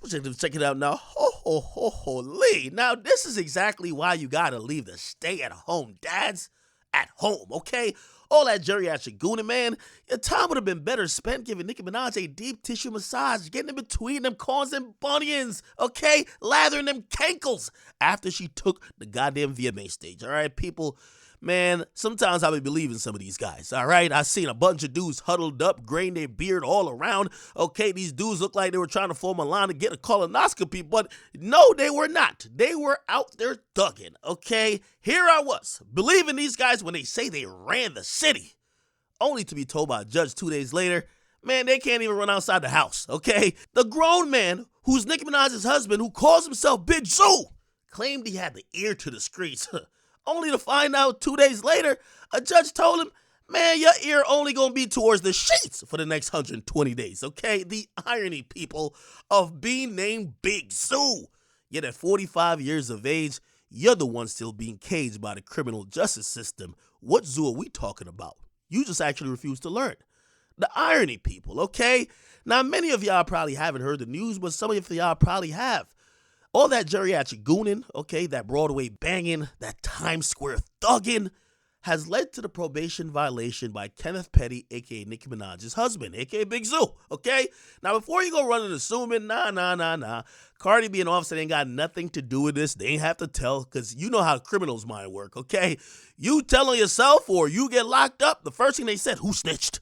Check it out now. Holy. Now, this is exactly why you gotta leave the stay-at-home dads at home, okay? All that geriatric gooning, man, your time would have been better spent giving Nicki Minaj a deep tissue massage, getting in between them corns and bunions, okay? Lathering them cankles after she took the goddamn VMA stage, all right, people? Man, sometimes I be believing some of these guys, all right? I seen a bunch of dudes huddled up, graying their beard all around. Okay, these dudes look like they were trying to form a line to get a colonoscopy, but no, they were not. They were out there thugging, okay? Here I was, believing these guys when they say they ran the city, only to be told by a judge 2 days later, man, they can't even run outside the house, okay? The grown man, who's Nicki Minaj's husband, who calls himself Big Zoo, claimed he had the ear to the streets. Only to find out 2 days later, a judge told him, man, your ear only gonna be towards the sheets for the next 120 days, okay? The irony, people, of being named Big Zoo. Yet at 45 years of age, you're the one still being caged by the criminal justice system. What zoo are we talking about? You just actually refuse to learn. The irony, people, okay? Now, many of y'all probably haven't heard the news, but some of y'all probably have. All that geriatric gooning, okay, that Broadway banging, that Times Square thugging, has led to the probation violation by Kenneth Petty, a.k.a. Nicki Minaj's husband, a.k.a. Big Zoo, okay? Now, before you go running assuming, nah. Cardi B and Offset ain't got nothing to do with this. They ain't have to tell, because you know how criminals' mind work, okay? You tell on yourself or you get locked up, the first thing they said, who snitched?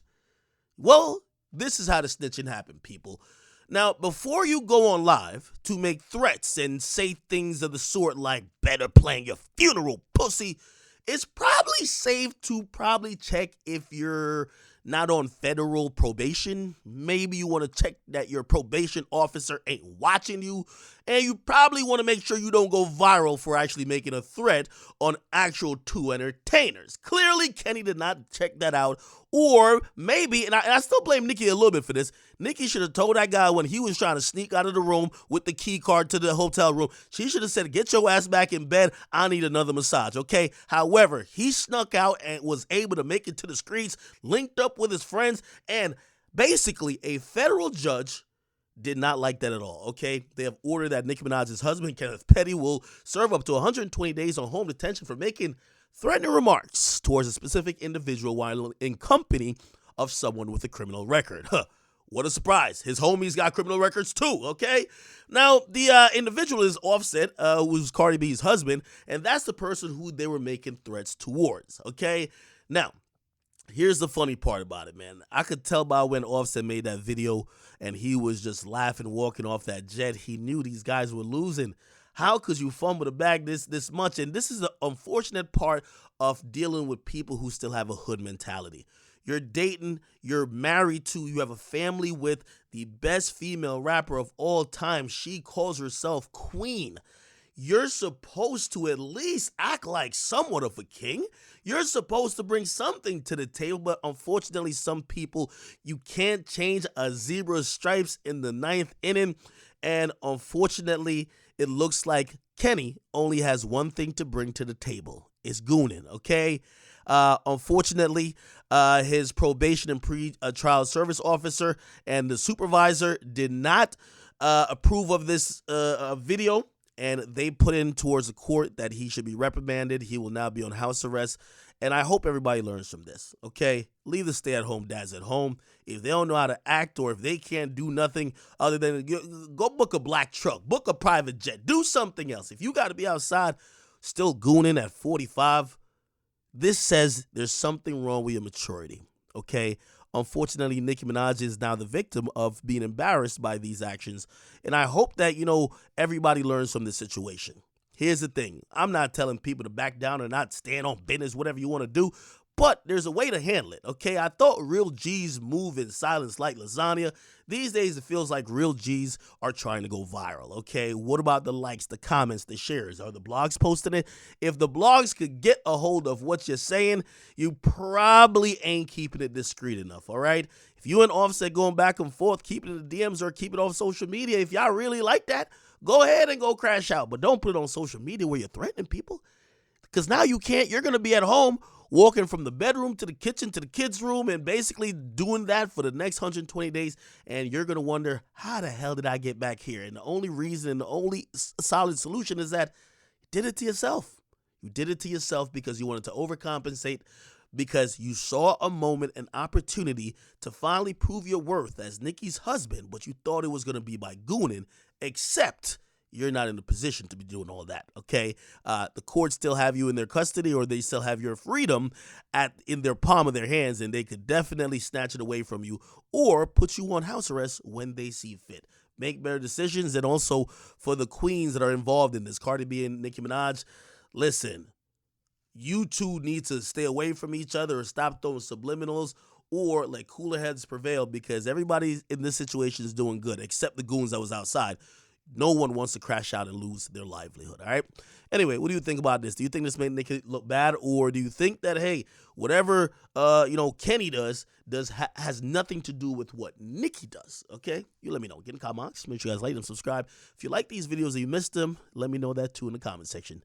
Well, this is how the snitching happened, people. Now, before you go on live to make threats and say things of the sort like better plan your funeral, pussy, it's probably safe to check if you're not on federal probation. Maybe you want to check that your probation officer ain't watching you. And you probably want to make sure you don't go viral for actually making a threat on actual two entertainers. Clearly, Kenny did not check that out. Or maybe, and I still blame Nicki a little bit for this, Nicki should have told that guy when he was trying to sneak out of the room with the key card to the hotel room, she should have said, get your ass back in bed, I need another massage, okay? However, he snuck out and was able to make it to the streets, linked up with his friends, and basically a federal judge did not like that at all, okay? They have ordered that Nicki Minaj's husband, Kenneth Petty, will serve up to 120 days on home detention for making threatening remarks towards a specific individual while in company of someone with a criminal record. What a surprise. His homies got criminal records too, okay? Now, the individual is Offset, who's Cardi B's husband, and that's the person who they were making threats towards, okay? Now, here's the funny part about it, man. I could tell by when Offset made that video and he was just laughing, walking off that jet, he knew these guys were losing. How could you fumble the bag this much? And this is the unfortunate part of dealing with people who still have a hood mentality. You're dating, you're married to, you have a family with the best female rapper of all time. She calls herself queen. You're supposed to at least act like somewhat of a king. You're supposed to bring something to the table, but unfortunately, some people, you can't change a zebra's stripes in the ninth inning. And unfortunately, it looks like Kenny only has one thing to bring to the table. It's gooning, okay? Unfortunately, his probation and pre-trial service officer and the supervisor did not approve of this video, and they put in towards the court that he should be reprimanded. He will now be on house arrest, and I hope everybody learns from this, okay? Leave the stay-at-home dads at home. If they don't know how to act or if they can't do nothing other than go book a black truck, book a private jet, do something else. If you got to be outside still gooning at 45, this says there's something wrong with your maturity, okay? Unfortunately, Nicki Minaj is now the victim of being embarrassed by these actions, and I hope that, everybody learns from this situation. Here's the thing. I'm not telling people to back down or not stand on business, whatever you want to do, but there's a way to handle it, okay? I thought real G's move in silence like lasagna. These days, it feels like real G's are trying to go viral, okay? What about the likes, the comments, the shares? Are the blogs posting it? If the blogs could get a hold of what you're saying, you probably ain't keeping it discreet enough, all right? If you and Offset going back and forth, keep it in the DMs or keep it off social media, if y'all really like that, go ahead and go crash out. But don't put it on social media where you're threatening people. Because now you can't. You're going to be at home walking from the bedroom to the kitchen to the kids' room and basically doing that for the next 120 days. And you're going to wonder, how the hell did I get back here? And the only reason, the only solid solution is that you did it to yourself. You did it to yourself because you wanted to overcompensate, because you saw a moment, an opportunity to finally prove your worth as Nicki's husband, but you thought it was going to be by gooning, except you're not in a position to be doing all that, okay? The courts still have you in their custody, or they still have your freedom in their palm of their hands, and they could definitely snatch it away from you or put you on house arrest when they see fit. Make better decisions. And also for the queens that are involved in this, Cardi B and Nicki Minaj, listen, you two need to stay away from each other or stop throwing subliminals or let cooler heads prevail, because everybody in this situation is doing good except the goons that was outside. No one wants to crash out and lose their livelihood, all right? Anyway, what do you think about this? Do you think this made Nicki look bad, or do you think that, hey, whatever Kenny does has nothing to do with what Nicki does, okay? You let me know. Get in the comments. Make sure you guys like and subscribe. If you like these videos and you missed them, let me know that too in the comment section.